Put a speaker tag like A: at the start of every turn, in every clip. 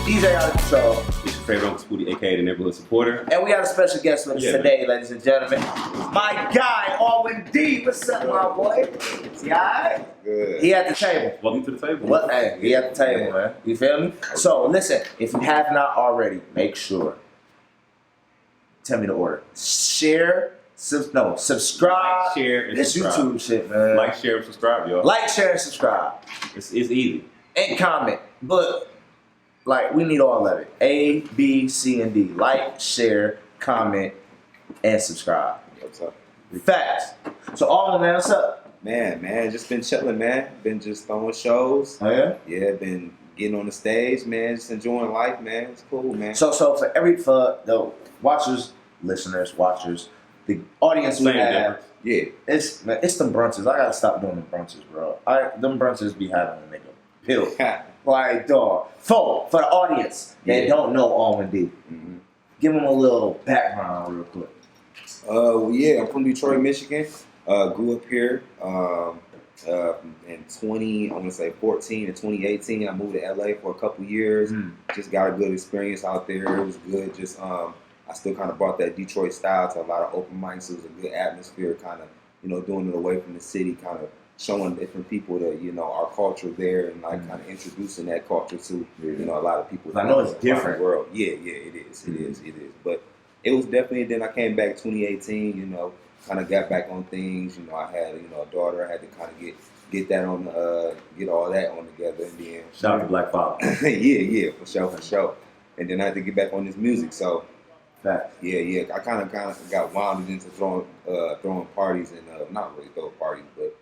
A: DJ Out of Control.
B: It's your favorite Uncle Spooty, aka the neighborhood supporter.
A: And we got a special guest with us today, ladies and gentlemen. My guy, AUWIN D. What's up, my boy? Is he alright?
C: Good.
A: He at the table.
B: Welcome to the table.
A: What? Hey, he at the table, man. You feel me? So, listen, if you have not already, make sure. Tell me the order. Share, subscribe.
B: Like, share, and
A: this
B: subscribe.
A: YouTube shit, man.
B: Like, share, and subscribe, y'all.
A: Like, share, and subscribe.
B: It's easy.
A: And comment. But, like, we need all of it. A, B, C, and D. Like, share, comment, and subscribe.
C: What's up?
A: Facts. So, all man, what's up?
C: Man, just been chilling, man. Been just throwing shows.
A: Oh, yeah?
C: Yeah, been getting on the stage, man. Just enjoying life, man. It's cool, man.
A: So for the watchers, listeners, watchers, the audience we have,
C: yeah,
A: it's them brunches. I gotta stop doing them brunches, bro. Them brunches be having a nigga pill. Like, dog. For the audience that don't know AUWIN D, give them a little background real quick.
C: Yeah, I'm from Detroit, Michigan. Grew up here. In 2014 and 2018, I moved to LA for a couple years. Just got a good experience out there. It was good. Just I still kind of brought that Detroit style to a lot of open mics. It was a good atmosphere, kind of, doing it away from the city, kind of showing different people that, our culture there, and like kind of introducing that culture to, a lot of people.
A: I know it's different.
C: The world. Yeah, it is. It is. But it was definitely, then I came back 2018, kind of got back on things. I had, a daughter. I had to kind of get that on, get all that on together, and then
B: Shout out to Black Father.
C: yeah, for sure. And then I had to get back on this music. So, yeah. I kind of got wound into throwing parties and not really throwing parties, but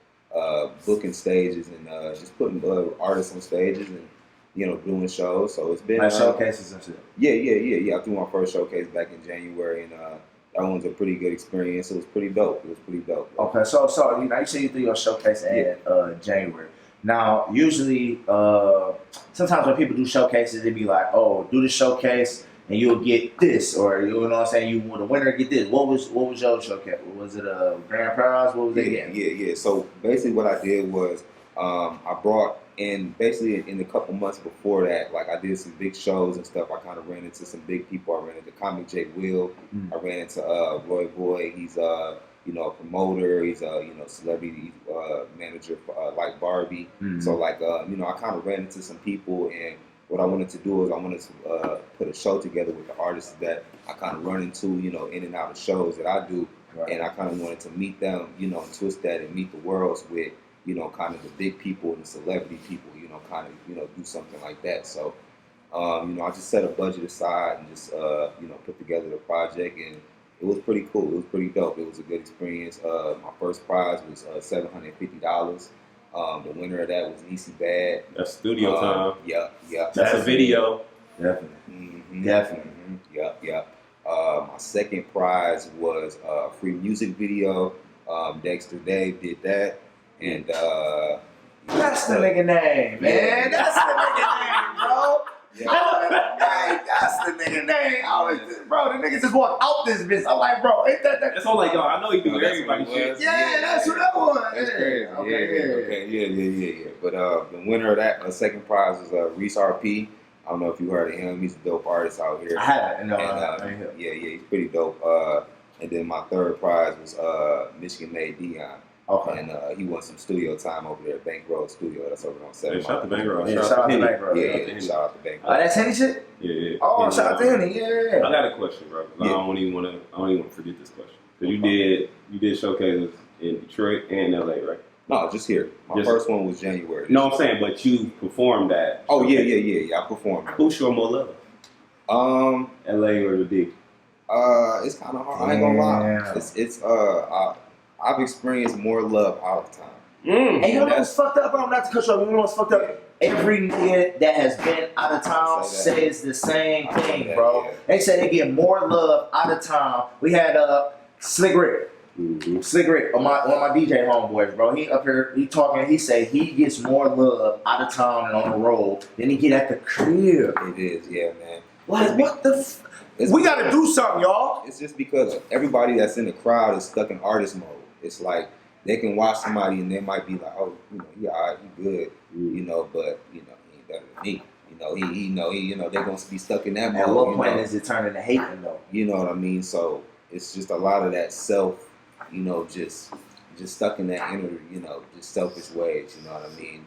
C: booking stages and just putting artists on stages and doing shows. So it's been
A: like showcases and shit.
C: Yeah. I threw my first showcase back in January, and that one was a pretty good experience. It was pretty dope.
A: Okay, so you say you threw your showcase in January. Now, usually, sometimes when people do showcases, they be like, "Oh, do the showcase and you'll get this," or the winner get this. What was your showcase? Was it a grand prize? What was it again?
C: Yeah. So basically, what I did was I brought in, basically in a couple months before that, like I did some big shows and stuff. I kind of ran into some big people. I ran into Comic J. Will. I ran into Roy Boy. He's a promoter. He's a celebrity manager for like Barbie. So like I kind of ran into some people, and what I wanted to do is I wanted to put a show together with the artists that I kind of run into, in and out of shows that I do. Right. And I kind of wanted to meet them, and twist that and meet the worlds with, kind of the big people and the celebrity people, kind of, do something like that. So, I just set a budget aside and just, put together the project, and it was pretty cool. It was pretty dope. It was a good experience. My first prize was $750. The winner of that was Easy Bad.
B: That's studio time.
C: Yeah.
B: That's a video.
A: Definitely.
C: Yep. My second prize was a free music video. Dexter Dave did that. And
A: that's the nigga name, man. That's the nigga name, bro. That's the nigga name. Bro, the niggas just walked out this bitch. I'm like, bro, ain't that?
B: That's all like, I know he do everybody shit.
A: Yeah, that's what that was.
C: That's crazy. Okay. But the winner of that second prize was Reese RP. I don't know if you heard of him. He's a dope artist out here.
A: I haven't. No,
C: yeah, he's pretty dope. And then my third prize was Michigan made Dion.
A: Okay.
C: And he won some studio time over there at Bank Road Studio. That's over on 7
B: Shout out to Bank Road.
A: Shout out to Bank Road.
C: Yeah, shout out to Bank Road.
A: Oh, that's Henny shit?
B: Yeah.
A: Oh, shout out to Henny. Yeah.
B: I got a question, bro. I don't even want to forget this question. Because you did showcases in Detroit and LA, right?
C: No, just here. My first one was January.
B: No, I'm saying, but you performed that.
C: Oh, yeah. I performed.
B: Who's your more love? LA or the D?
C: It's kind of hard. I ain't gonna lie. I've experienced more love out of time.
A: And you know what's fucked up, bro? Not to cut you off. You know what's fucked up? Every nigga that has been out of town says the same thing, bro. They say they get more love out of town. We had Slick Rick. Slick Rick, one of my DJ homeboys, bro. He up here, he talking. He say he gets more love out of town and on the road than he get at the crib.
C: It is, yeah, man.
A: Like, what the we gotta do something, y'all.
C: It's just because everybody that's in the crowd is stuck in artist mode. It's like they can watch somebody and they might be like, oh, he alright, he good, but he ain't better than me, they're gonna be stuck in that mode.
A: At what point does it turn into hating though?
C: You know what I mean? So it's just a lot of that self, just stuck in that inner, just selfish ways. You know what I mean?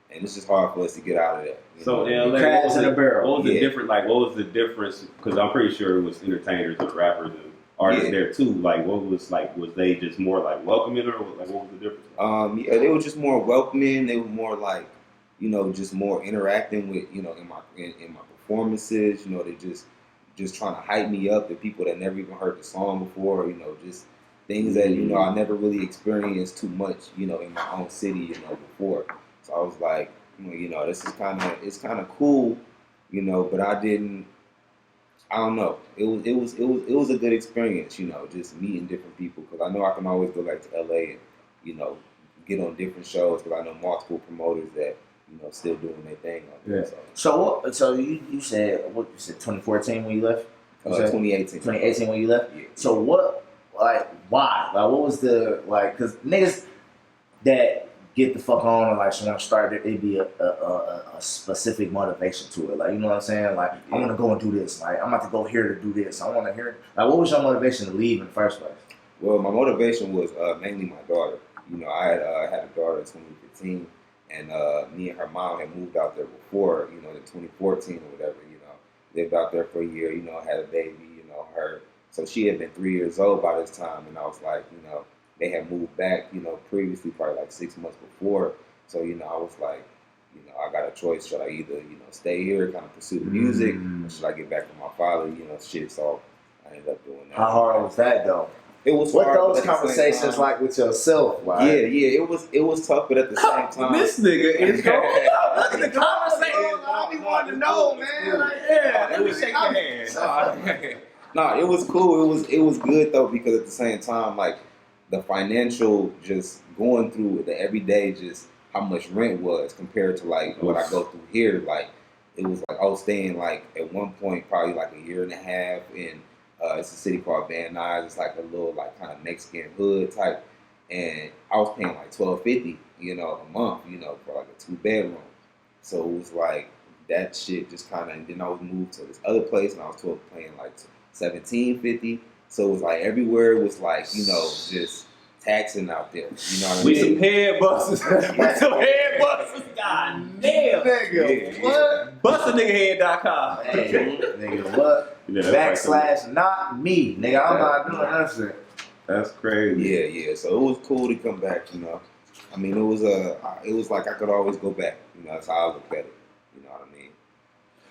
C: And it's just hard for us to get out of that.
B: So then,
A: crabs in a barrel.
B: What was the difference? Like, what was the difference? Because I'm pretty sure it was entertainers and rappers and artists there too. Like, what was was they just more like welcoming, or like what was the difference?
C: They were just more welcoming. They were more like, just more interacting with, in my performances. They just trying to hype me up. The people that never even heard the song before. Just things that I never really experienced too much. In my own city. Before. So I was like, this is it's kind of cool. But I don't know. It was a good experience. Just meeting different people, because I know I can always go back to LA and get on different shows, because I know multiple promoters that still doing their thing out there.
A: Yeah. So you said 2014 when you left?
C: 2018.
A: 2018 when you left?
C: Yeah.
A: So what, why? Like, what was the, because niggas that get the fuck on and want to start it, it'd be a specific motivation to it. Like, you know what I'm saying? Like, I want to go and do this. Like, I'm about to go here to do this. I want to hear it. Like, what was your motivation to leave in the first place?
C: Well, my motivation was mainly my daughter. I had a daughter in 2015, and me and her mom had moved out there before, in 2014 or whatever, lived out there for a year, had a baby, her. So she had been 3 years old by this time, and I was like, they had moved back, previously, probably like 6 months before. So, I was like, I got a choice. Should I either, stay here, kind of pursue the music, or should I get back with my father, shit. So I ended up doing that.
A: How hard was that, though?
C: It was
A: what
C: hard,
A: those conversations like with yourself? Like?
C: Yeah, it was tough, but at the same time,
B: this nigga is going. Look at the conversation.
A: I be wanting to know, man. Like,
B: let me shake your hand.
C: No, it was cool. It was good though, because at the same time, like the financial, just going through the everyday, just how much rent was compared to like what I go through here. Like it was like I was staying like at one point probably like a year and a half in. It's a city called Van Nuys. It's like a little like kind of Mexican hood type, and I was paying like $12.50, a month, for like a 2-bedroom. So it was like that shit just kind of. And then I was moved to this other place, and I was paying like $17.50. So it was like everywhere was like just taxing out there. You know what I mean?
B: Some head busters. Some head busters. God damn.
A: Nigga, what?
B: BustaNiggahead.com.
A: Hey, nigga, what? / not me, nigga. I'm not doing that shit.
B: That's crazy.
C: Yeah. So it was cool to come back. I mean, it was like I could always go back. That's how I look at it. You know what I mean?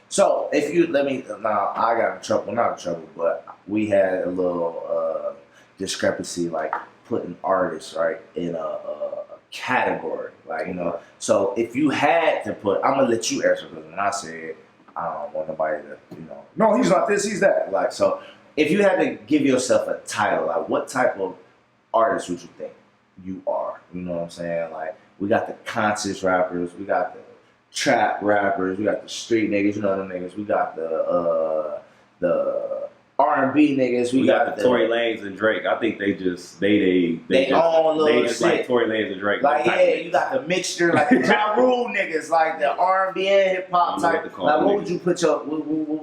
A: So if you now I got in trouble, not in trouble, but we had a little discrepancy, like putting artists right in a category, like So if you had to put, I'm gonna let you answer, because when I said I don't want nobody to, no, he's not this, he's that. Like, so if you had to give yourself a title, like what type of artist would you think you are? You know what I'm saying? Like, we got the conscious rappers, we got the trap rappers, we got the street niggas, them niggas, we got the R&B niggas, we got
B: the Tory Lanez and Drake. I think they just they
A: own little
B: just
A: shit.
B: like Tory Lanez and Drake.
A: Like, yeah, you got the mixture, like the Ja Rule niggas, like the R&B and hip hop type. Like, what would you put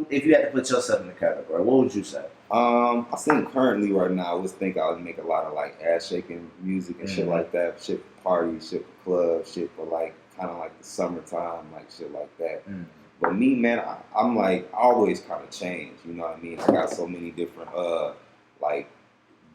A: if you had to put yourself in the category? What would you say?
C: I think currently right now, I would think I would make a lot of like ass shaking music and shit like that. Shit for parties, shit for clubs, shit for like kind of like the summertime, like shit like that. But me, man, I'm like, I always kind of change, you know what I mean? I got so many different, like,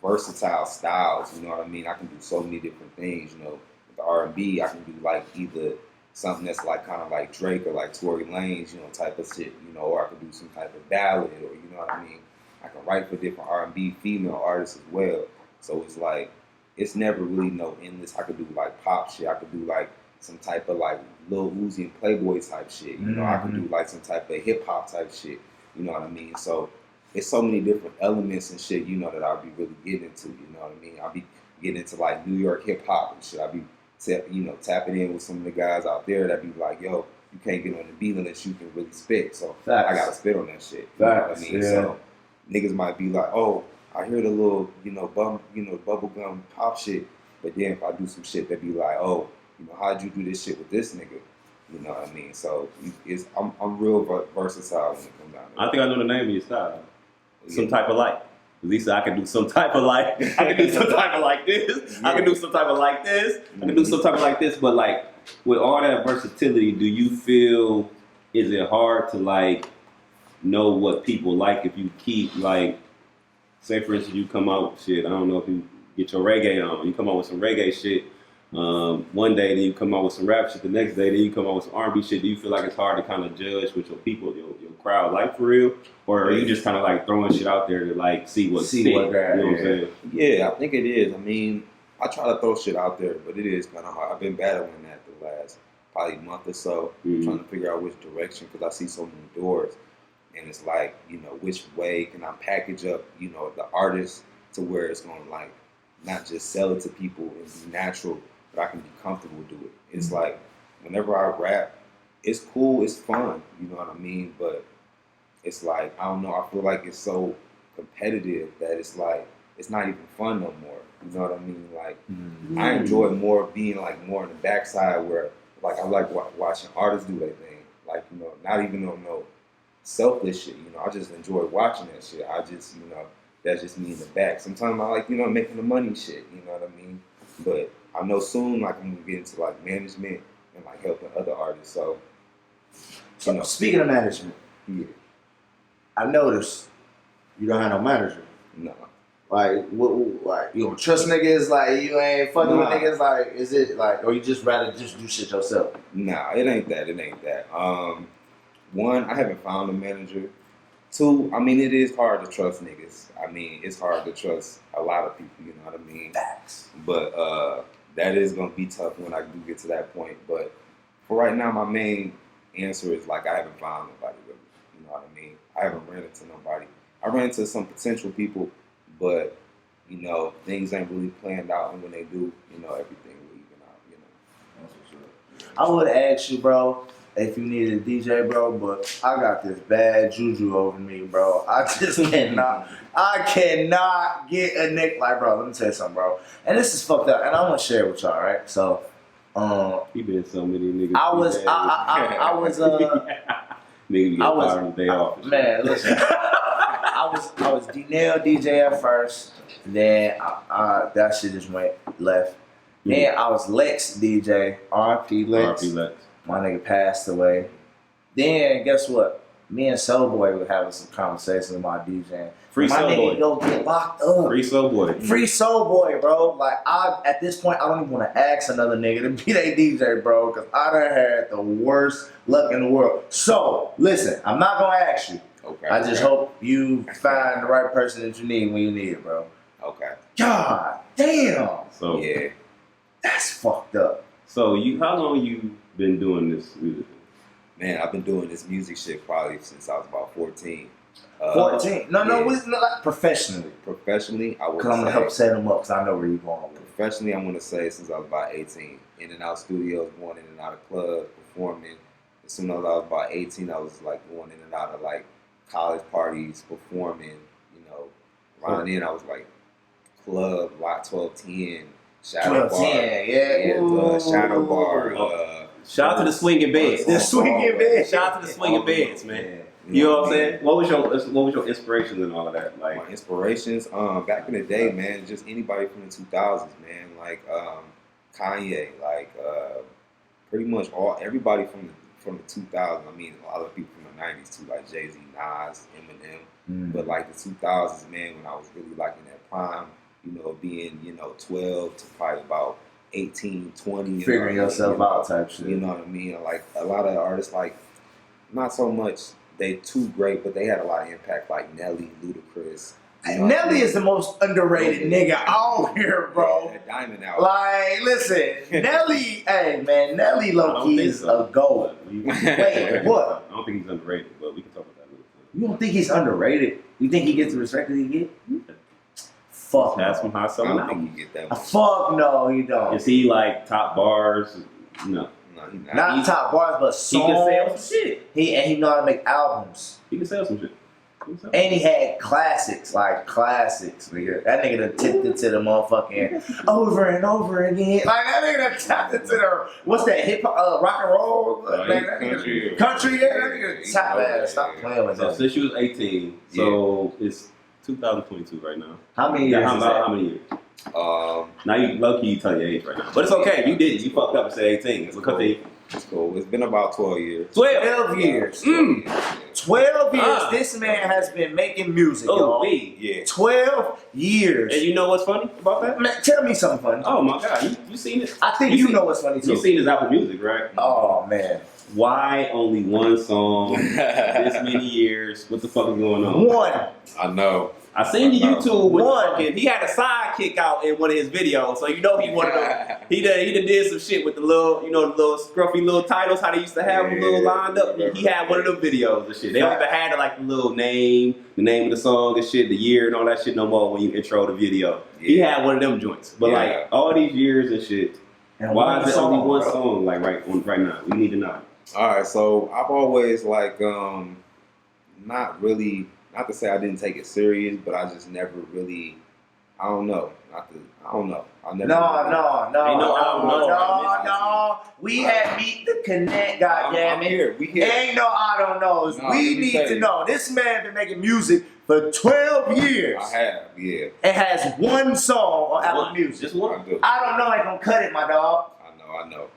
C: versatile styles, you know what I mean? I can do so many different things, With the R&B, I can do, like, either something that's, like, kind of like Drake or, like, Tory Lanez, type of shit, or I could do some type of ballad, or, you know what I mean? I can write for different R&B female artists as well. So it's, like, it's never really no endless. I could do, like, pop shit. I could do, like, some type of like Lil Uzi and Playboy type shit. I can do like some type of hip hop type shit. You know what I mean? So it's so many different elements and shit, that I'll be really getting into. You know what I mean? I'll be getting into like New York hip hop and shit. I'll be tapping in with some of the guys out there that be like, yo, you can't get on the beat unless you can really spit. So I gotta spit on that shit. You know what I mean? Yeah. So niggas might be like, oh, I hear the little, bubblegum pop shit, but then if I do some shit that be like, oh, how'd you do this shit with this nigga? You know what I mean? So I'm real versatile when it comes down to it.
B: I think I know the name of your style. Some type of light. At least I can do some type of light. I can do some type of like this. I can do some type of like this. I can do some type of like this. But like with all that versatility, do you feel is it hard to like know what people like if you keep like, say for instance you come out with shit. I don't know if you get your reggae on. You come out with some reggae shit. One day, then you come out with some rap shit. The next day, then you come out with some R&B shit. Do you feel like it's hard to kind of judge what your people, your crowd like for real, or are you just kind of like throwing shit out there to like see what stick? You know what I'm saying?
C: Yeah, I think it is. I mean, I try to throw shit out there, but it is kind of hard. I've been battling that the last probably month or so, trying to figure out which direction because I see so many doors, and it's like, you know, which way can I package up, you know, the artist to where it's going to like not just sell it to people and be natural, but I can be comfortable do it. It's like whenever I rap, it's cool, it's fun, you know what I mean? But it's like, I don't know, I feel like it's so competitive that it's like, it's not even fun no more. You know what I mean? Like, I enjoy more being like more on the backside where like I like watching artists do their thing. Like, you know, not even on no selfish shit, you know, I just enjoy watching that shit. I just, you know, that's just me in the back. Sometimes I like, you know, making the money shit, you know what I mean? But I know soon, like, I'm gonna get into like management and like helping other artists. So, you know.
A: Speaking of management, I noticed you don't have no manager.
C: No.
A: Like, like you don't trust niggas? Like, you ain't fucking with niggas? Like, is it like, or you just rather just do shit yourself?
C: Nah, it ain't that. It ain't that. One, I haven't found a manager. Two, I mean, it is hard to trust niggas. I mean, it's hard to trust a lot of people, you know what I mean?
A: Facts.
C: But that is going to be tough when I do get to that point. But for right now, my main answer is, like, I haven't found nobody really, you know what I mean? I haven't ran into nobody. I ran into some potential people, but, you know, things ain't really planned out. And when they do, you know, everything will even out, you know? That's for sure.
A: I would ask you, bro, if you needed a DJ, bro, but I got this bad juju over me, bro. I just cannot get a nick. Like, bro, let me tell you something, bro. And this is fucked up, and I want to share it with y'all, right? So,
B: he been so many niggas.
A: I was
B: nigga get fired on the day off.
A: Man, listen, I was D-Nail DJ at first, then that shit just went left. Then I was Lex DJ, RP Lex.
B: RP Lex.
A: My nigga passed away. Then guess what? Me and Soulboy were having some conversations about DJing.
B: Free
A: my
B: Soulboy.
A: nigga go get locked up.
B: Free Soulboy.
A: Free Soulboy, bro. Like, at this point, I don't even want to ask another nigga to be their DJ, bro, because I done had the worst luck in the world. So, listen, I'm not going to ask you.
C: Okay.
A: I just hope you find the right person that you need when you need it, bro.
C: Okay.
A: God damn.
B: So,
C: yeah.
A: That's fucked up.
B: So, how long you been doing this music?
C: Man, I've been doing this music shit probably since I was about 14.
A: 14? No,
C: yeah.
A: what is it like professionally?
C: Professionally, I would
A: Because I'm going to help set them up because I know where you're going with it.
C: Professionally, I'm going to say since I was about 18. In and out studios, going in and out of clubs, performing. As soon as I was about 18, I was like going in and out of like college parties, performing, you know. Around then, I was like club, Lot 1210, Shadow Bar.
A: Yeah.
C: Shadow Bar.
B: Shout out to the swinging beds.
A: The swinging beds.
B: Shout out to the swinging beds, man.
C: Yeah.
B: You know what I'm saying? What was your inspiration and all of that? Like,
C: my inspirations, back in the day, man, just anybody from the 2000s, man, like Kanye, like pretty much everybody from the 2000s. I mean, a lot of people from the 90s too, like Jay-Z, Nas, Eminem. But like the 2000s, man, when I was really like in that prime, you know, being, you know, 12 to probably about 18, 20.
A: Figuring yourself out type shit.
C: You know what I mean? Like a lot of artists, like not so much they too great, but they had a lot of impact, like Nelly, Ludacris. You know
A: Nelly is the most underrated nigga out here, bro.
C: Yeah, Diamond out.
A: Like, listen, Nelly, hey man, Nelly low key is a goat. Wait, what?
B: I don't think he's underrated, but we can talk about that later.
A: You don't think he's underrated? You think he gets the respect that he get? Fuck.
B: Has some high
C: I
B: selling
C: don't think
B: albums.
C: you get that much.
A: Fuck no, he don't.
B: Is he like top bars? No.
C: No, he's not.
A: Not top bars, but
B: He
A: songs.
B: can sell some shit.
A: He know how to make albums.
B: He can sell some shit.
A: And he had classics, like classics, nigga. That nigga done tipped into the motherfucking over and over again. Like that nigga done tapped into the what's that hip hop, rock and roll, country. Yeah, that nigga top ass. Stop playing with
B: So
A: that.
B: since you was 18, so it's 2022 right now.
A: How many years?
B: How many years? Now you low key you tell your age right now, but it's okay. You did. You fucked up and said 18. It's because they.
C: It's cool. It's been about 12 years.
A: 12 years. 12 years. This man has been making music, y'all.
C: Yeah.
A: 12 years.
B: And you know what's funny about that?
A: Man, tell me something funny.
B: Oh my god, you seen it?
A: I think you know what's funny too.
B: You seen his Apple Music, right?
A: Oh man.
B: Why only one song? This many years? What the fuck is going on?
A: One.
C: I know.
B: I seen the YouTube with
A: One.
B: fucking. He had a sidekick out in one of his videos, so you know he wanted to. He did some shit with the little, the little scruffy little titles. How they used to have them little lined up. He had one of them videos and shit. They don't even have like the little name, the name of the song and shit, the year and all that shit no more when you intro the video. He had one of them joints, but like all these years and shit.
A: And
B: why is it only one
A: bro.
B: song? Like right now, we need to know.
C: All right, so I've always like not really. Not to say I didn't take it serious, but I just never really. I don't know. I don't know. I never.
A: No. We had Meet the Connect, goddamn it.
C: Here. We here.
A: Ain't no I don't knows. We need to know. This man been making music for 12 years.
C: I have, yeah.
A: It has one song on Apple Music.
B: Just one.
A: I don't know. I ain't gonna cut it, my dog.
C: I know.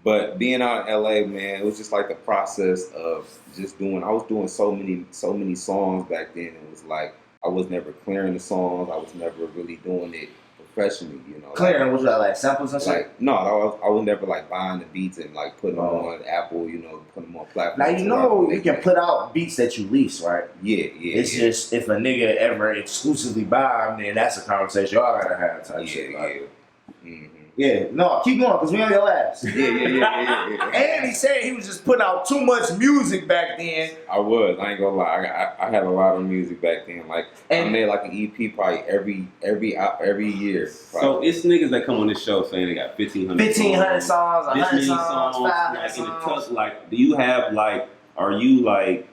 C: But being out in LA, man, it was just like the process of just doing. I was doing so many songs back then. It was like I was never clearing the songs. I was never really doing it professionally,
A: Clearing, was that like samples and shit?
C: Like no, I was never like buying the beats and like putting them on Apple, putting them on platforms.
A: Now you can put out beats that you lease, right?
C: Yeah.
A: It's just if a nigga ever exclusively buy them, then that's a conversation y'all gotta have type shit. Like.
C: Mm-hmm.
A: Yeah, no, keep going, because we on your ass.
C: Yeah.
A: And he said he was just putting out too much music back then.
C: I was. I ain't gonna lie. I had a lot of music back then. Like I made like an EP probably every year. Probably.
B: So it's niggas that come on this show saying they got 1,500
A: songs, 100
B: this
A: songs, 500
B: like
A: songs.
B: in the touch. Like, do you have like? Are you like?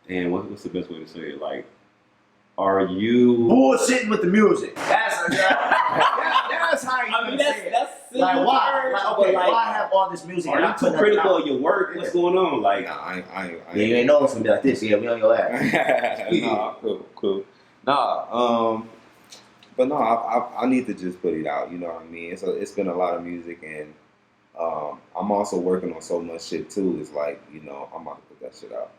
B: And what's the best way to say it? Like, are you
A: bullshitting with the music? That's how you say it.
B: That's
A: like why?
B: Words,
A: Like,
B: like,
A: why have all this music?
B: Are you too critical of your work? What's going on? Like,
A: you ain't know it's gonna be like this. Yeah, we on your ass.
C: Nah, cool. Nah, but no, I need to just put it out. You know what I mean? It's been a lot of music, and I'm also working on so much shit too. It's like I'm about to put that shit out.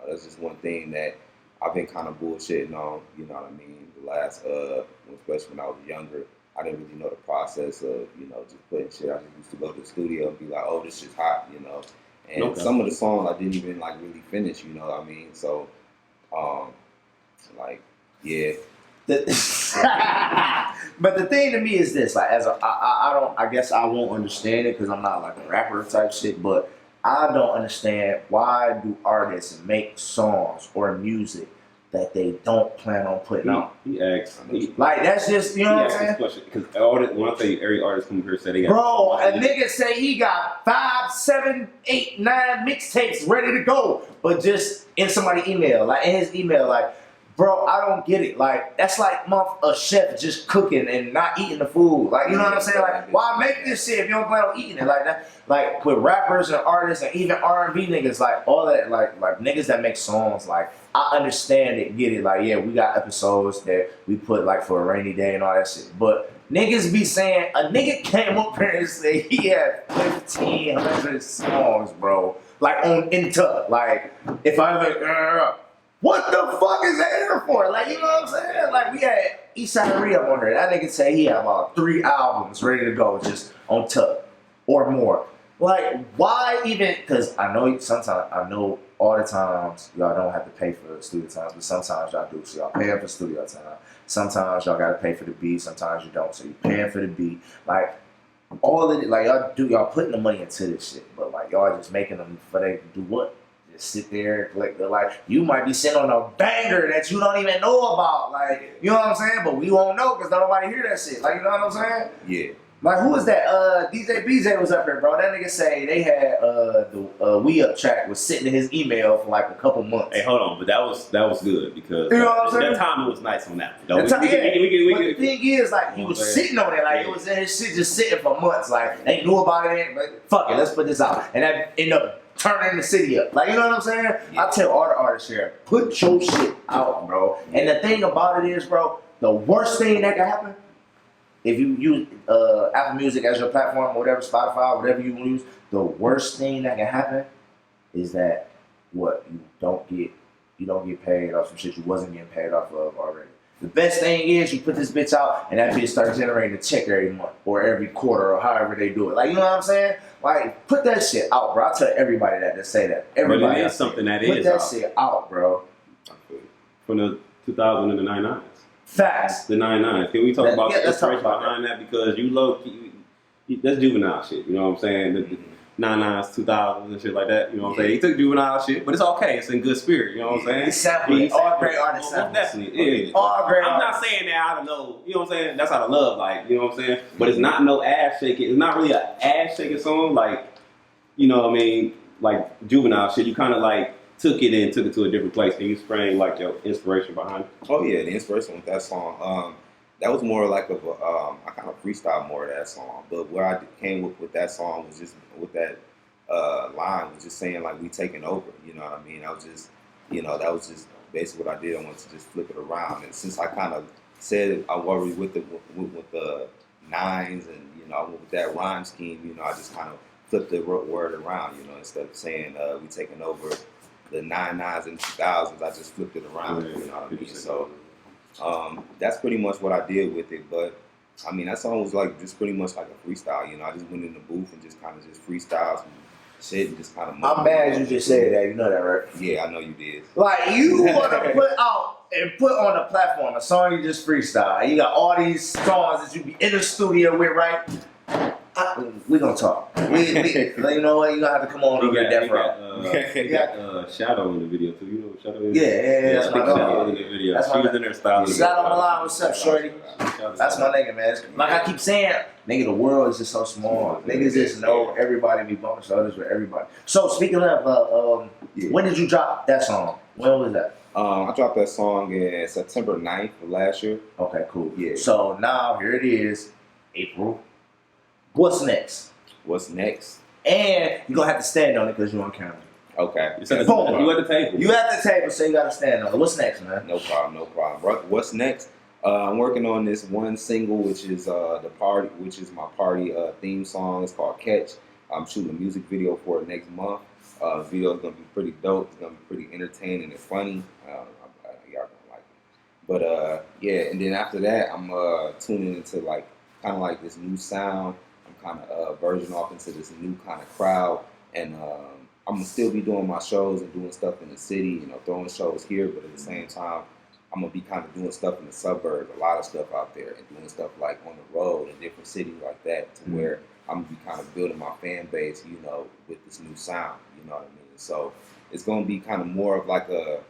C: That's just one thing that I've been kind of bullshitting on. You know what I mean? The last, especially when I was younger. I didn't really know the process of, just putting shit. I just used to go to the studio and be like, oh, this shit's hot, And some of the songs I didn't even like really finish, you know what I mean? So, yeah.
A: But the thing to me is this, like, I guess I won't understand it because I'm not like a rapper type shit, but I don't understand why do artists make songs or music that they don't plan on putting out.
B: He asked.
A: Like, that's just, you know what I'm saying?
B: Because when I say every artist come here say they got.
A: Bro, a nigga say he got 5, 7, 8, 9 mixtapes ready to go, but just in somebody's email, like in his email, like, bro, I don't get it. Like, that's like a chef just cooking and not eating the food. Like, you know what I'm saying? Like, why make this shit if you don't plan on eating it? Like that. Like with rappers and artists and even R&B niggas, like all that, like niggas that make songs, like I understand it, get it. Like, yeah, we got episodes that we put like for a rainy day and all that shit. But niggas be saying, a nigga came up here and said he had 1,500 songs, bro. Like in Tuck. Like, if I ever, what the fuck is that here for? Like, you know what I'm saying? Like, we had Eastside Re-Up on there. That nigga say he had about 3 albums ready to go just on Tuck or more. Like, why even? Because I know all the times y'all don't have to pay for studio time, but sometimes y'all do. So y'all paying for studio time. Sometimes y'all gotta pay for the beat. Sometimes you don't. So you paying for the beat. Like, all of it, like y'all putting the money into this shit, but like y'all just making them for they do what? Just sit there and collect the, like, you might be sitting on a banger that you don't even know about. Like, you know what I'm saying? But we won't know because nobody hear that shit. Like, you know what I'm saying?
C: Yeah.
A: Like, who was that? DJ BJ was up there, bro. That nigga say they had the We Up track was sitting in his email for like a couple months.
B: Hey, hold on, but that was good because
A: you know what I'm saying?
B: that timing was nice on that.
A: But the thing is, like, he
B: You know
A: was
B: what I'm
A: sitting on it, like it was in his shit just sitting for months. Like they knew about it, but fuck it, let's put this out, and that ended up turning the city up. Like, you know what I'm saying?
C: Yeah.
A: I tell all the artists here, put your shit out, bro. And the thing about it is, bro, the worst thing that can happen, if you use Apple Music as your platform, or whatever, Spotify, whatever you use, the worst thing that can happen is that you don't get paid off some shit you wasn't getting paid off of already. The best thing is you put this bitch out and that bitch starts generating a check every month or every quarter or however they do it. Like, you know what I'm saying? Like, put that shit out, bro. I tell everybody that say that. Everybody,
B: but it is something that
A: put
B: is
A: that
B: out.
A: shit out, bro.
B: From the 2000 and the 99s.
A: Facts.
B: The 99s. Can we talk about the
A: let's talk
B: inspiration
A: about
B: behind that? Because you low-key, that's juvenile shit. You know what I'm saying? The 99s, 2000s, and shit like that. You know what I'm saying? He took juvenile shit, but it's okay. It's in good spirit. You know what I'm saying?
A: He's sampling. All great artists
B: Most
A: sample.
B: definitely. Yeah.
A: All great
B: I'm not
A: artists.
B: saying that out of no, you know what I'm saying? That's out of love, like, you know what I'm saying? But it's not no ass shaking. It's not really an ass shaking song, like, you know what I mean? Like juvenile shit. You kind of like took it to a different place. Can you explain like your inspiration behind it?
C: Oh yeah, the inspiration with that song. That was more like of a, I kind of freestyle more of that song. But where I came with that song was just with that line was just saying like we taking over. You know what I mean? I was just, you know, that was just basically what I did. I wanted to just flip it around. And since I kind of said I worried with the nines and you know with that rhyme scheme, you know, I just kind of flipped the word around. You know, instead of saying we taking over the 99s and 2000s, I just flipped it around. You know what I mean? So. That's pretty much what I did with it, but I mean that song was like just pretty much like a freestyle, you know. I just went in the booth and just kind of just freestyled some shit and just kind of.
A: I'm mad you just said that. You know that, right?
C: Yeah, I know you did.
A: Like, you want to put out and put on the platform a song you just freestyle. You got all these songs that you be in the studio with, right? We gonna talk. You know what? You gonna have to come on and get that from.
B: Shadow in the video too. You know what Shadow is?
A: Yeah, that's my
B: Shadow
A: dog.
B: in the video.
A: That's
B: She
A: my
B: was in there styling.
A: Shout out Milan, what's up, shorty? That's my nigga, man. Like I keep saying, nigga, the world is just so small. Niggas just know everybody be bumping shoulders with everybody. So speaking of, when did you drop that song? When was that?
C: I dropped that song in September 9th of last year.
A: Okay, cool.
C: Yeah.
A: So now here it is, April. What's next?
C: What's next?
A: And you're gonna have to stand on it because you're on camera.
C: Okay.
B: You at the table.
A: You at the table, so you gotta stand on it. What's next, man?
C: No problem. What's next? I'm working on this one single, which is my party theme song. It's called Catch. I'm shooting a music video for it next month. The video is gonna be pretty dope. It's gonna be pretty entertaining and funny. Y'all gonna like it. But yeah, and then after that, I'm tuning into like kind of like this new sound. I'm kind of verging off into this new kind of crowd, and I'm gonna still be doing my shows and doing stuff in the city, you know, throwing shows here, but at the same time, I'm gonna be kind of doing stuff in the suburbs, a lot of stuff out there, and doing stuff like on the road in different cities like that, to where I'm gonna be kind of building my fan base, you know, with this new sound, you know what I mean? So it's gonna be kind of more of like a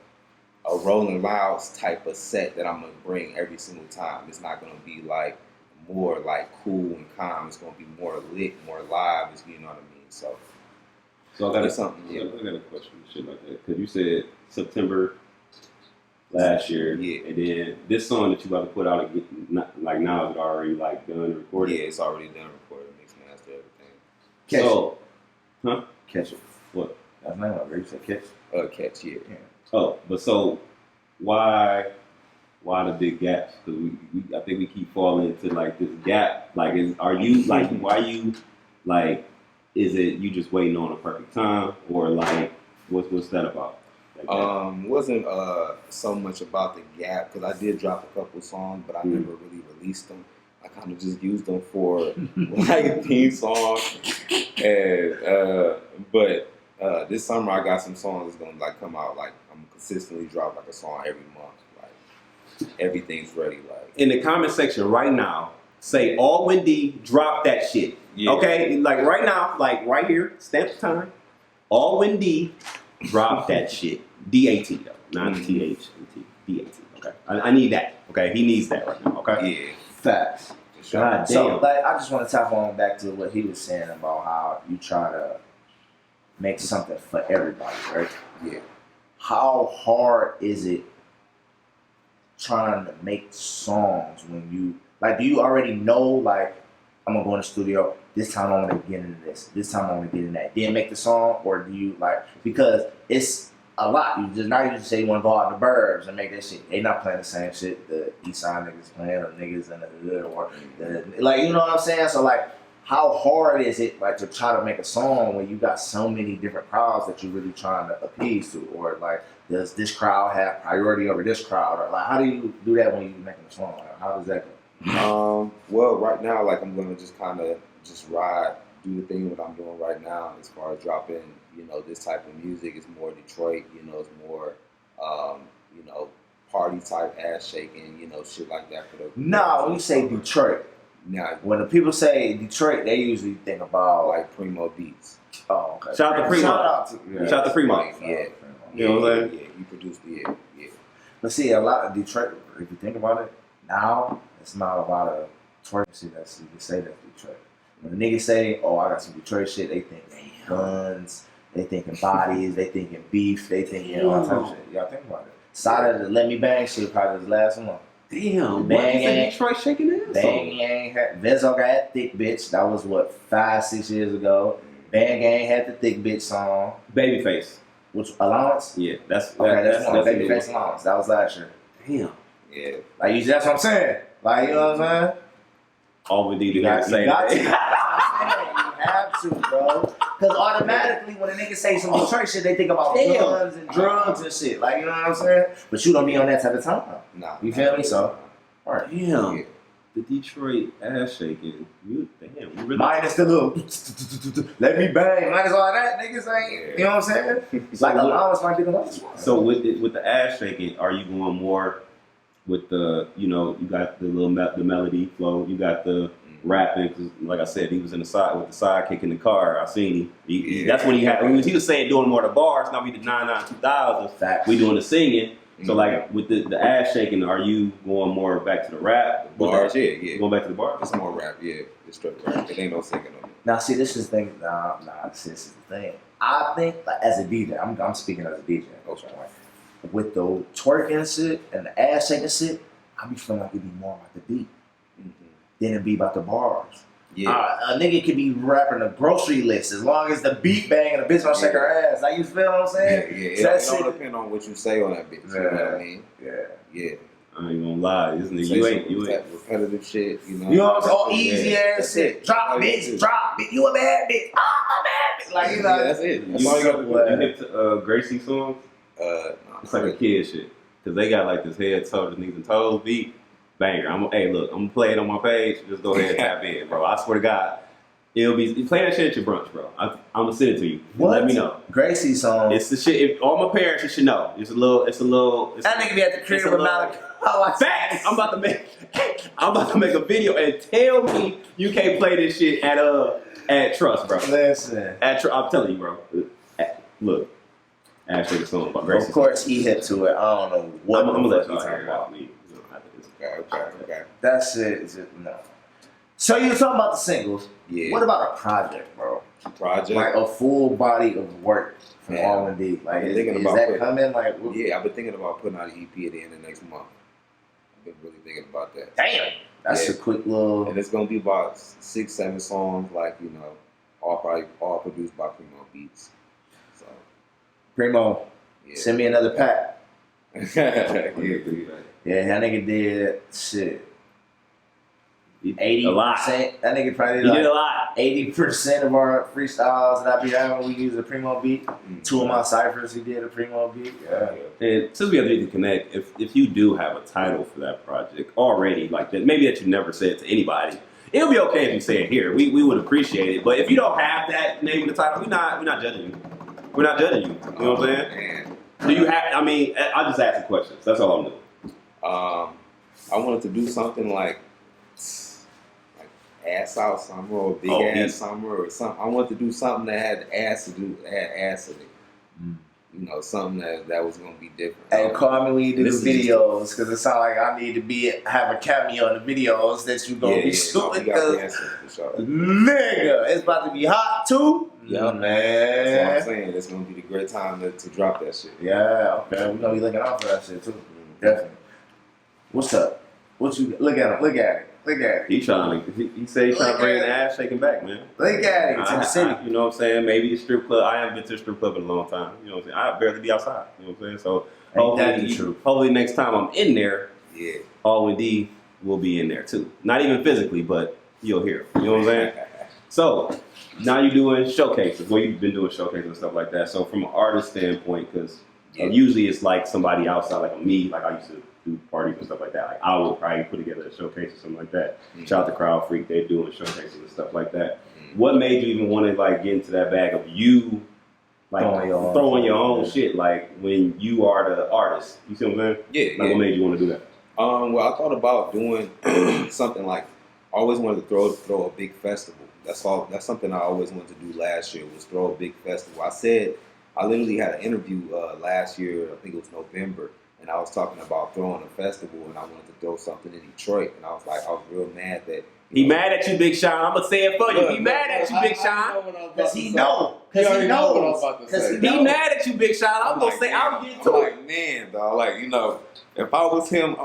C: Rolling Louds type of set that I'm gonna bring every single time. It's not gonna be like more like cool and calm. It's gonna be more lit, more live. You know what I mean? So
B: I got
C: something. Yeah.
B: I got a question, shit like that. Because you said September last year,
C: yeah,
B: and then this song that you about to put out again, like now is it already like done and recorded?
C: Yeah, it's already done, recorded, mixed, mastered, everything.
A: Catch
B: so,
A: it. Catch it.
B: What?
A: That's not what you said. Catch.
C: Catch, yeah.
B: Oh, but so why the big gaps? Because I think we keep falling into like this gap. Like, are you like, why you like? Is it you just waiting on a perfect time, or like what's that about?
C: Wasn't so much about the gap, because I did drop a couple songs, but I never really released them. I kind of just used them for like a theme song, and but this summer I got some songs that's gonna like come out. Like I'm consistently drop like a song every month. Like everything's ready. Like
B: in the comment section right now, say AUWIN D, drop that shit.
C: Yeah.
B: Okay, like right now, like right here, stamp time. AUWIN D, drop that shit. DAT though, not THAT. DAT. Okay, I need that. Okay, he needs that right now. Okay.
C: Yeah.
A: Facts.
C: Sure.
B: God damn.
A: So, like, I just want to tap on back to what he was saying about how you try to make something for everybody, right?
C: Yeah.
A: How hard is it trying to make songs when you like? Do you already know like I'm gonna go in the studio? This time I want to get into this. This time I want to get in that. Then make the song, or do you like because it's a lot. You just say you want to go out in the burbs and make that shit. They not playing the same shit the East Side niggas playing or niggas in the hood or like you know what I'm saying. So like, how hard is it like to try to make a song when you got so many different crowds that you're really trying to appease to, or like does this crowd have priority over this crowd, or like how do you do that when you're making a song? Like, how does that go?
C: Well, right now, like I'm gonna just kind of just ride, do the thing what I'm doing right now as far as dropping, you know, this type of music. It's more Detroit, you know, it's more, you know, party type, ass shaking, you know, shit like that. For the
A: When you say Detroit,
C: now
A: when the people say Detroit, they usually think about
C: like Primo beats.
A: oh, okay.
B: Shout out to Primo. Shout out to Primo.
C: Like, yeah,
B: You know what I'm saying?
C: Yeah, you produced the yeah.
A: But see, a lot of Detroit, if you think about it, now it's not a lot of twerk shit that you can say that's Detroit. When the niggas say, "Oh, I got some Detroit shit," they think guns, they thinking bodies, they thinking beef, they thinking all type of shit. Y'all think about it. Side of the Let Me Bang shit probably was the last one.
B: Damn,
A: Bang
B: what is
A: ain't-
B: Detroit shaking ass?
A: Bang Gang had Vezo got that thick bitch. That was what 5-6 years ago. Bang Gang had the thick bitch song,
B: Babyface.
A: which Allowance.
B: Yeah, that's
A: That's one.
B: a good
A: Babyface Allowance. That was last year.
B: Damn.
C: Yeah.
A: Like that's what I'm saying. Like you know what I'm saying.
B: All we need to
A: You got
B: say
A: to.
B: that.
A: You have to, bro. Because automatically, when a nigga say some Detroit shit, they think about guns and drugs and shit. Like, you know what I'm saying? But you don't be on that type of time.
C: Nah.
A: You feel me? So, all right.
B: Damn.
C: Yeah.
B: The Detroit ass shaking. You really
A: Minus the little, let me bang. Minus all that, niggas ain't, you know what I'm saying? Like, allowance might be the lowest one.
B: So with the ass shaking, are you going more with the, you know, you got the little the melody flow, you got the rapping, because like I said, he was in the side with the sidekick in the car. I seen him. That's when he had. He was saying doing more of the bars. Now we did 99 2000.
A: Facts.
B: We doing the singing. So like with the ass shaking, are you going more back to the rap?
C: Bars, yeah.
B: Going back to the bars?
C: It's more rap, yeah. It's straight rap. It ain't no singing on it.
A: Now, see, this is the thing. This is the thing. I think, like, as a DJ, I'm speaking as a DJ.
C: Okay.
A: With the twerking shit and the ass shaking shit, I be feeling like it be more about the beat than it be about the bars.
C: Yeah.
A: A nigga could be rapping a grocery list as long as the beat bang and the bitch don't shake her ass. Like, you feel what I'm saying?
C: Yeah.
A: So that
C: It don't
A: shit-
C: depend on what you say on that bitch. You know what I mean? Yeah.
B: I ain't gonna lie, isn't it?
C: Say
B: You
C: some
B: ain't.
C: that repetitive shit, you know.
A: You know what I'm saying? All easy
C: Yeah.
A: ass shit. Drop bitch, drop bitch. You a bad bitch. I'm a bad bitch. Like, you know.
C: Yeah, that's it. That's
B: You
C: all you gotta do.
B: you hit the Gracie song?
C: No,
B: It's like a kid shit. Cause they got like this head, toes, knees and toes beat. Banger. Hey, look, I'm gonna play it on my page. Just go ahead and tap in, bro. I swear to God. It'll be you play that shit at your brunch, bro. I'm gonna send it to you.
A: What?
B: Let me know.
A: Gracie song.
B: It's the shit. If, all my parents, you should know. It's a little. It's
A: That nigga be at the crib
B: it's a
A: with
B: little-
A: Malachi. Oh,
B: Facts. I'm about to make a video and tell me you can't play this shit at Trust, bro.
A: Listen.
B: I'm telling you, bro. Look, Ashley the song about Gracie.
A: Of course, he hit to it. I don't know what
B: I'm gonna let
A: the
B: you
A: fuck he
B: hear
A: talking
B: it
A: about.
B: out.
C: Okay.
A: That shit is just, no. So you were talking about the singles.
C: Yeah.
A: What about a project, bro?
C: Project?
A: Like a full body of work from
C: Man,
A: R&B. Like,
C: I've been
A: is
C: thinking about
A: that
C: putting-
A: coming? Like, what-
C: Yeah, I've been thinking about putting out an EP at the end of next month. I've been really thinking about that.
A: damn. That's
C: Yeah.
A: a quick little.
C: And it's gonna be about 6-7 songs, like, you know, all produced by Primo Beats. So
A: Primo,
C: yeah.
A: send me another pack.
C: yeah.
A: Yeah, that nigga did shit. 80%.
B: A lot.
A: That nigga probably
B: You did a
A: like
B: lot.
A: 80% of our freestyles that I be having, we use a Primo beat.
C: Mm-hmm.
A: 2 of my ciphers, he did a Primo beat. Yeah.
B: And since we have to connect, if you do have a title for that project already, like that, maybe that you never said to anybody, it'll be okay if you say it here. We would appreciate it. But if you don't have that name in the title, we're not judging you. We're not judging you. You know what I'm saying?
C: Man.
B: Do you have? I mean, I just asking questions. That's all I'm doing.
C: I wanted to do something like ass out summer or big
B: Oh,
C: ass
B: yeah.
C: summer or something. I wanted to do something that had ass to do, that had ass in it. you know, something that was gonna be different.
A: Hey, call me when you do
C: This
A: the
C: is just-
A: videos, because it sounds like I need to have a cameo in the videos that you gonna be shooting.
C: we got the answer for sure.
A: Nigga, it's about to be hot too.
C: Yeah,
A: man.
C: That's what I'm saying. It's gonna be the great time to drop that shit.
A: Yeah, okay. We gonna be looking out for that shit too. Definitely. What's up? What you look at him? Look at it. Look at it.
B: He trying to. He said he trying to bring the ass shaking back, man.
A: Look at it. To the city.
B: You know what I'm saying? Maybe the strip club. I haven't been to a strip club in a long time. You know what I'm saying? I barely be outside. You know what I'm saying? So
A: Ain't that the truth?
B: hopefully next time I'm in there,
C: Yeah.
B: AUWIN D will be in there too. Not even physically, but you'll hear. You know what I'm saying? So now you're doing showcases. Well, you've been doing showcases and stuff like that. So from an artist standpoint, because usually it's like somebody outside, like me, like I used to do parties and stuff like that. Like I will probably put together a showcase or something like that. Shout out to Crowd Freak, they're doing showcases and stuff like that. What made you even want to like get into that bag of you like throwing your own shit, like when you are the artist? You see what I'm saying?
C: Yeah.
B: Like what made you want to do that?
C: Well, I thought about doing something like I always wanted to throw a big festival. That's all. That's something I always wanted to do last year was throw a big festival. I literally had an interview last year. I think it was November, and I was talking about throwing a festival, and I wanted to throw something in Detroit. And I was real mad that
B: He mad at you, Big Sean. I'm gonna say it for you. He mad at you, Big Sean.
A: Because he knows. Because he knows.
B: He mad at you, Big Sean. I'm gonna say I'll get to it.
C: Like, man, dog. Like, you know, if I was him,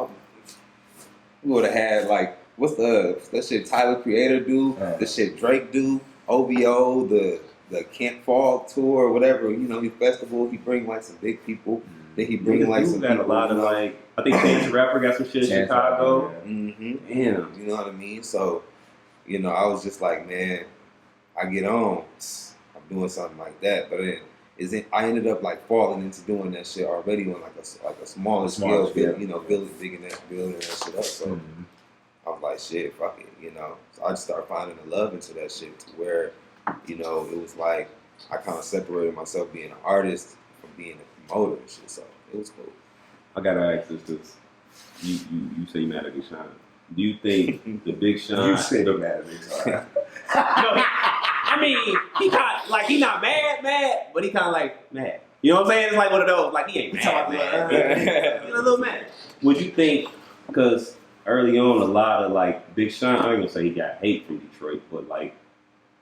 C: we would have had like what's that shit Tyler Creator do, the shit Drake do, OVO, the Camp Fall tour, or whatever. You know, his festival. He bring like some big people. Then he bring like some people.
B: A lot of like I think Chance the Rapper got some shit in Chicago.
C: Mm-hmm.
B: Damn.
C: You know what I mean? So, you know, I was just like, man, I get on. I'm doing something like that, but then I ended up like falling into doing that shit already on like a smaller scale, you know, building that shit up. So I was like, shit, fuck it, you know. So I just started finding the love into that shit to where, you know, it was like I kind of separated myself being an artist from being a promoter and shit. So it was cool.
B: I gotta ask this because you say you mad at Big Sean. Do you think the Big Sean?
A: You say you mad at Big Sean.
B: I mean, he kind of like he not mad, but he kind of like mad. You know what I'm saying? It's like one of those like he ain't mad. He's a little mad. Would you think? Because early on, a lot of like Big Sean, I ain't gonna say he got hate from Detroit, but like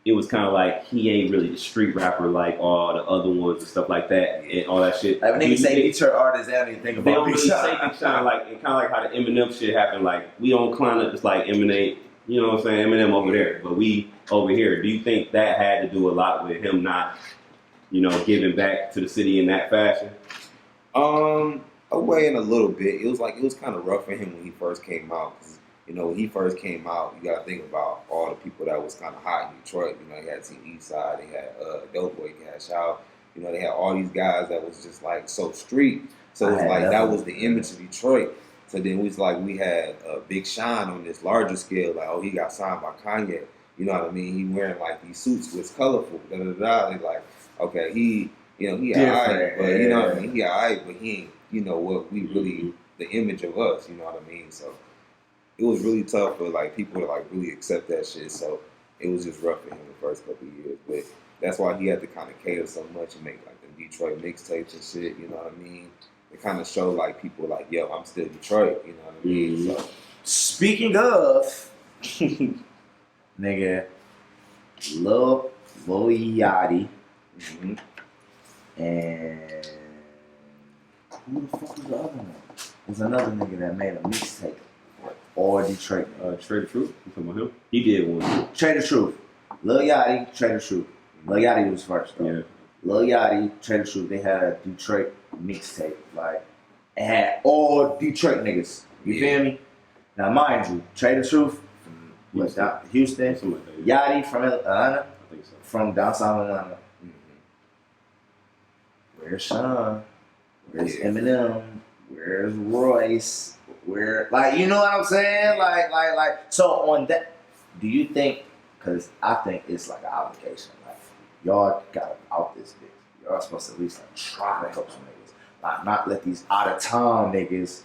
B: it was kind of like he ain't really the street rapper like all the other ones and stuff like that and all that shit.
A: Like when niggas say Detroit artists, they don't even think
B: They
A: about
B: don't
A: Big
B: really
A: Sean.
B: say Big Sean like and kind of like how the Eminem shit happened. Like we don't clown it just like Eminem. You know what I'm saying? Eminem over there, but we over here. Do you think that had to do a lot with him not, you know, giving back to the city in that fashion?
C: Away in a little bit. It was kind of rough for him when he first came out. 'Cause, you know, when he first came out, you got to think about all the people that was kind of hot in Detroit. You know, they had Team Eastside, they had Dope Boy, they had Shout. You know, they had all these guys that was just like so street. So it was like that was the image of Detroit. So then we had Big Sean on this larger scale. Like, oh, he got signed by Kanye. You know what I mean? He wearing like these suits was colorful. Da da da. They like, okay, he alright, but you know what I mean? He alright, but he ain't, you know, what we really the image of us. You know what I mean? So it was really tough for like people to like really accept that shit. So it was just rough for him the first couple of years. But that's why he had to kind of cater so much and make like the Detroit mixtapes and shit. You know what I mean? It kind of showed like people like, yo, I'm still Detroit. You know what I mean? So
A: Speaking of, nigga, Lil Yachty and who the fuck was the other one? There's another nigga that made a mixtape. Or Detroit.
B: Trade the Truth. You talking about him? He did one.
A: Trade the Truth. Lil Yachty, Trade the Truth. Lil Yachty was first though.
B: Yeah.
A: Lil Yachty, Trade the Truth. They had a Detroit mixtape. Like, it had all Detroit niggas. You feel me? Now, mind you, Trade the Truth was down Houston. Yachty from Atlanta.
B: I think so.
A: From down south Atlanta. Where's Sean? Where's Eminem? Where's Royce? Where, like, you know what I'm saying? Like, so on that, do you think, because I think it's like an obligation, like, y'all gotta out this bitch. Y'all supposed to at least like try to help some niggas. Like, not let these out of town niggas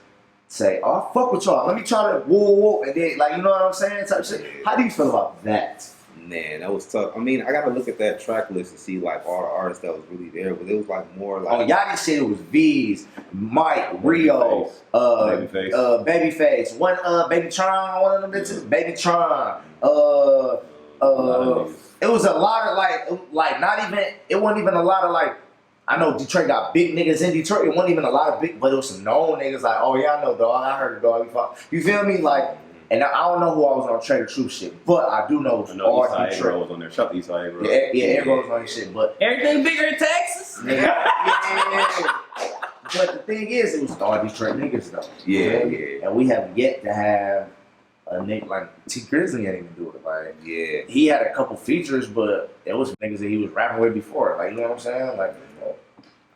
A: say, oh, I fuck with y'all. Let me try to whoa, and then, like, you know what I'm saying? Type shit. How do you feel about that?
C: Man, that was tough. I mean, I gotta look at that track list and see like all the artists that was really there, but it was like more like.
A: Oh, Yachty said it was V's, Mike, Rio, Babyface, one Baby Tron, one of them bitches, Baby Tron. It was a lot of like not even. It wasn't even a lot of like. I know Detroit got big niggas in Detroit. It wasn't even a lot of big, but it was some known niggas like, oh yeah, I know dog. I heard the dog. You feel me? Like. And I don't know who I was on Trader Truth shit, but I do know all Detroit
B: was on there. Shut the Eastside Road.
A: Yeah, everyone was on this shit, but
B: everything bigger in Texas.
A: Yeah. But the thing is, it was all Detroit niggas though.
C: Yeah.
A: And we have yet to have a nigga like T Grizzly ain't even do it. Like,
C: yeah,
A: he had a couple features, but it was niggas that he was rapping with before. Like, you know what I'm saying? Like,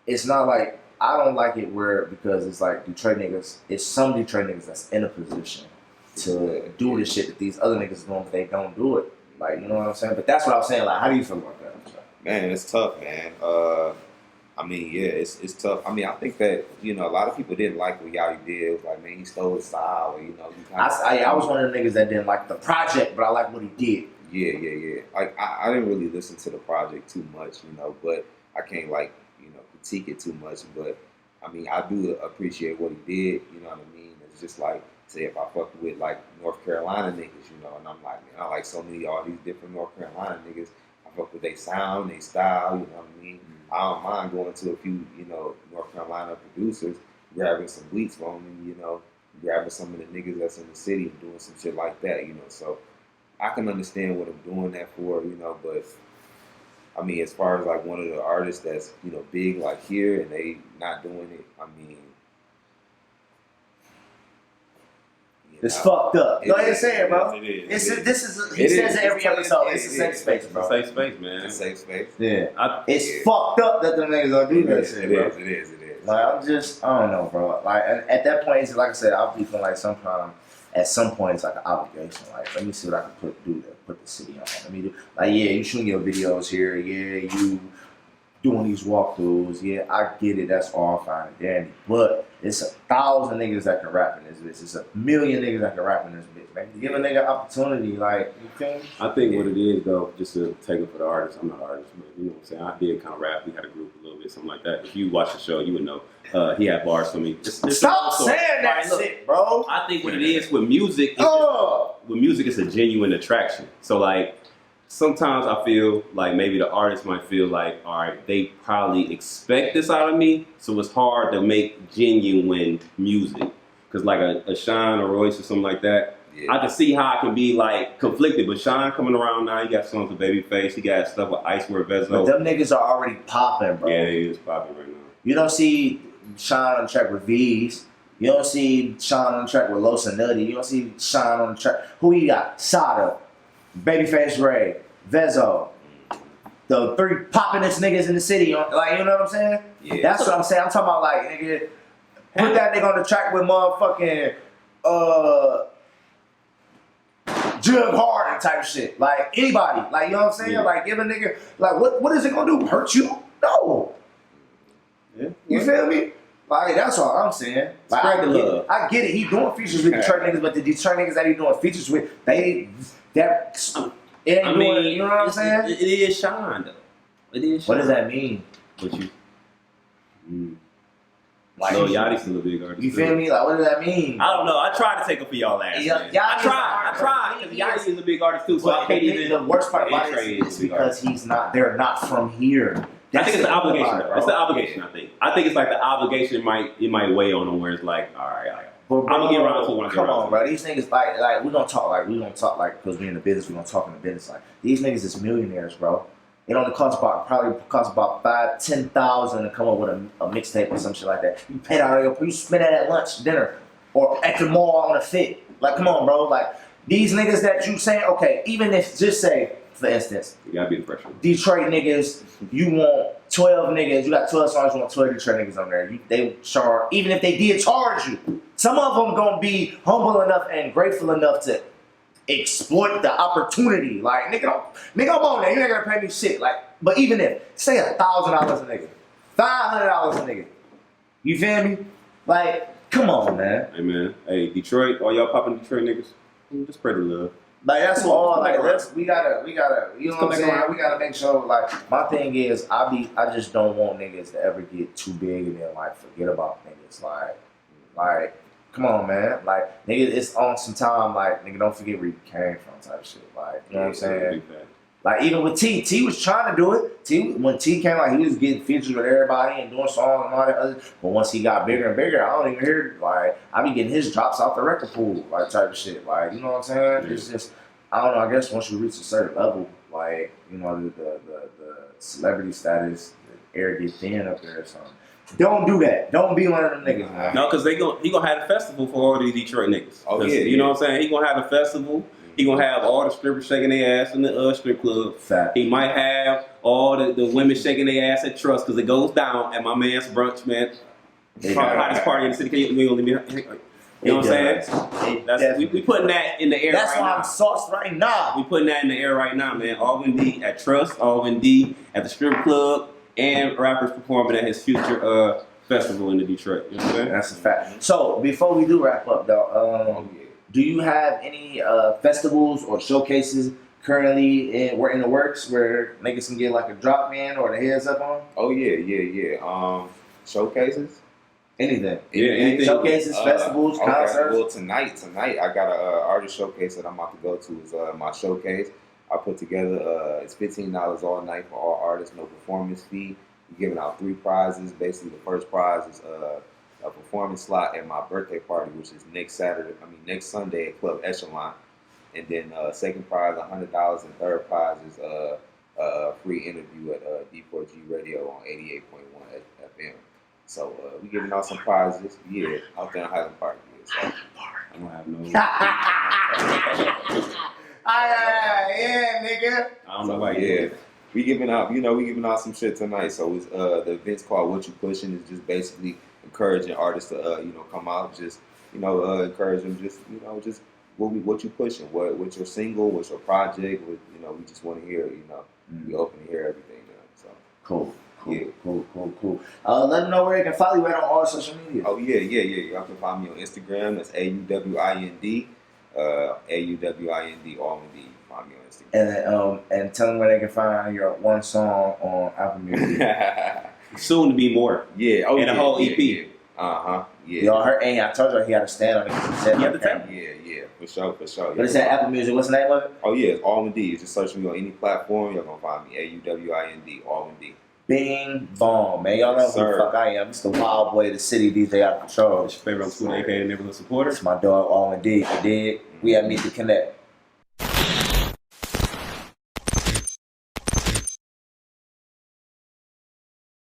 A: it's not like I don't like it where because it's like Detroit niggas. It's some Detroit niggas that's in a position to do the shit that these other niggas doing, but they don't do it. Like, you know what I'm saying? But that's what I was saying. Like, how do you feel about that?
C: Man, it's tough, man. I mean, yeah, it's tough. I mean, I think that, you know, a lot of people didn't like what Yachty did. It was like, man, he stole his style. Or, you know,
A: I was one of the niggas that didn't like the project, but I like what he did.
C: Yeah. Like, I didn't really listen to the project too much, you know, but I can't, like, you know, critique it too much. But, I mean, I do appreciate what he did, you know what I mean? It's just like, say if I fuck with like North Carolina niggas, you know, and I'm like, man, I like so many all these different North Carolina niggas. I fuck with their sound, their style, you know what I mean? I don't mind going to a few, you know, North Carolina producers, grabbing some beats from them, you know, grabbing some of the niggas that's in the city and doing some shit like that, you know. So I can understand what I'm doing that for, you know, but I mean, as far as like one of the artists that's, you know, big like here and they not doing it, I mean,
A: it's fucked up. Go ahead and say it, bro.
B: It
A: is.
B: He
A: says it every episode. It's a safe space, bro.
B: It's a safe space, man.
C: It's a safe space.
A: Yeah. It's fucked up that them niggas don't do that shit, bro.
C: It is.
A: Like, I don't know, bro. Like, at that point, it's like I said, I'll be feeling like sometimes, at some point, it's like an obligation. Like, let me see what I can do to put the city on. Let me do, like, yeah, you shooting your videos here. Yeah, you doing these walkthroughs. Yeah, I get it. That's all fine and dandy. But it's 1,000 niggas that can rap in this bitch. It's 1,000,000 niggas that can rap in this bitch. Man, give a nigga an opportunity. Like, you feel me?
B: I think what it is, though, just to take it for the artist, I'm not an artist, but you know what I'm saying? I did kind of rap. We had a group a little bit, something like that. If you watch the show, you would know. He had bars for me.
A: Stop saying that shit, bro.
B: I think what it is with music, it's a genuine attraction. So, like, sometimes I feel like maybe the artist might feel like, all right, they probably expect this out of me, so it's hard to make genuine music. Because like a Sean or Royce or something like that, I can see how I can be like conflicted. But Sean coming around now, he got songs with Babyface, he got stuff with Icewear Vezo.
A: But them niggas are already popping, bro.
B: Yeah, he is popping right now.
A: You don't see Sean on the track with V's. You don't see Sean on the track with Los and Nutty. You don't see Sean on the track. Who you got? Sada, Babyface Ray, Vezo. The three poppin'est niggas in the city. Like, you know what I'm saying?
C: Yeah.
A: That's what I'm saying. I'm talking about like, nigga, put that nigga on the track with motherfucking Jug Harden type shit. Like, anybody. Like, you know what I'm saying?
B: Yeah.
A: Like, give a nigga, like, what is it gonna do? Hurt you? No.
B: Yeah.
A: You feel me? Like, that's all I'm saying. Like,
B: Spread the love.
A: I get it. He doing features with Detroit niggas, but the Detroit niggas that he doing features with, it ain't doing, you know what I'm saying?
B: It is Sean, though. It is Sean.
A: What does that mean?
B: What you...
A: Like,
B: no, Yachty's still a big artist.
A: You feel me? Like, what does that mean?
B: I don't know. I tried to take it for y'all ass.
A: Yeah,
B: I tried. Because Yachty is a big artist too, so I can't even...
A: The worst part about it is because they're not from here.
B: I think it's the obligation, though. It's the obligation, I think. I think it's like the obligation it might weigh on them where it's like, all right.
A: But bro,
B: I'm gonna get around to when I get around.
A: Come on, bro. These niggas like we gonna talk like because we in the business, we gonna talk in the business. Like, these niggas is millionaires, bro. It only probably costs about $5,000-$10,000 to come up with a mixtape or some shit like that. You pay that, you spend that at lunch, dinner, or at the mall on a fit. Like, come on, bro. Like, these niggas that you saying, okay, even if just say, for instance,
B: You gotta be the pressure.
A: Detroit niggas, you want 12 niggas, you got 12 songs, you want 12 Detroit niggas on there. They charge, even if they did charge you, some of them gonna be humble enough and grateful enough to exploit the opportunity. Like, nigga, I'm on there, you're not gonna pay me shit. Like, but even if, say $1,000 a nigga, $500 a nigga, you feel me? Like, come on, man.
B: Hey, man. Hey, Detroit, all y'all popping Detroit niggas, just spread the love.
A: Like that's all. Like we gotta. You know what I'm saying? We gotta make sure. Like my thing is, I just don't want niggas to ever get too big and then like forget about niggas. Like, come on, man. Like, nigga, it's on some time. Like, nigga, don't forget where you came from, type shit. Like, you know what I'm saying? Like, even with T was trying to do it. When T came out, he was getting features with everybody and doing songs and all that other. But once he got bigger and bigger, I don't even hear, like, I be getting his drops off the record pool, like, type of shit. Like, you know what I'm saying? It's just, I don't know, I guess once you reach a certain level, like, you know, the celebrity status, the air get thin up there or something. Don't do that. Don't be one of them niggas, man.
B: No, because he gonna have a festival for all these Detroit niggas.
C: Oh, yeah.
B: You know what I'm saying? He gonna have a festival. He gonna have all the strippers shaking their ass in the strip club.
A: Fact.
B: He might have all the women shaking their ass at Trust because it goes down at my man's brunch, man. Hottest party in the city. Can you leave me? You know what I'm saying? We putting that in the air
A: That's
B: right now.
A: That's why I'm sauced right now.
B: We putting that in the air right now, man. AUWIN D at Trust, AUWIN D at the strip club, and rappers performing at his future festival in the Detroit. You know what I'm saying?
A: That's a fact. So before we do wrap up, though, do you have any festivals or showcases currently in the works where niggas can get like a drop man or the heads up on?
C: Oh yeah. Showcases.
A: Anything.
B: Anything.
A: Showcases, festivals, concerts.
C: Well, tonight I got a artist showcase that I'm about to go to. Is my showcase. I put together. It's $15 all night for all artists, no performance fee. We're giving out 3 prizes. Basically, the first prize is a performance slot at my birthday party, which is next Sunday at Club Echelon. And then second prize, $100, and third prize is a free interview at D4G Radio on 88.1 FM. So we giving out some prizes. Yeah, out there in Highland Park. Yeah, so.
B: I don't have no.
A: Yeah, nigga.
B: I don't know why.
C: Yeah. We giving out some shit tonight. So it's the event's called What You Pushing. It's just basically encouraging artists to come out, just encourage them, just what you pushing, what's your single, what's your project, we just want to hear, we open to hear everything. So
A: Cool. Let them know where they can follow you at on all social media.
C: Oh yeah. Y'all can find me on Instagram. That's AUWIND, AUWIND, all in D. Find me on Instagram.
A: And tell them where they can find your one song on Apple Music.
B: Soon to be more.
C: Yeah. Oh,
B: and a whole EP.
C: Yeah. Yeah.
A: Y'all heard? And I told you he had to stand on it because he said
B: You have to tell
C: Yeah. For sure.
A: But it's at Apple Music. What's the name of it?
C: Oh yeah, it's all in D. Just search me on any platform. You're gonna find me. AUWIND, all in D.
A: Bing bong, man. Y'all know who the fuck I am. It's the wild boy of the city, DJ out of control.
B: It's your favorite school, aka neighborhood supporter.
A: It's my dog, all in D. You dig? We have Meet to Connect.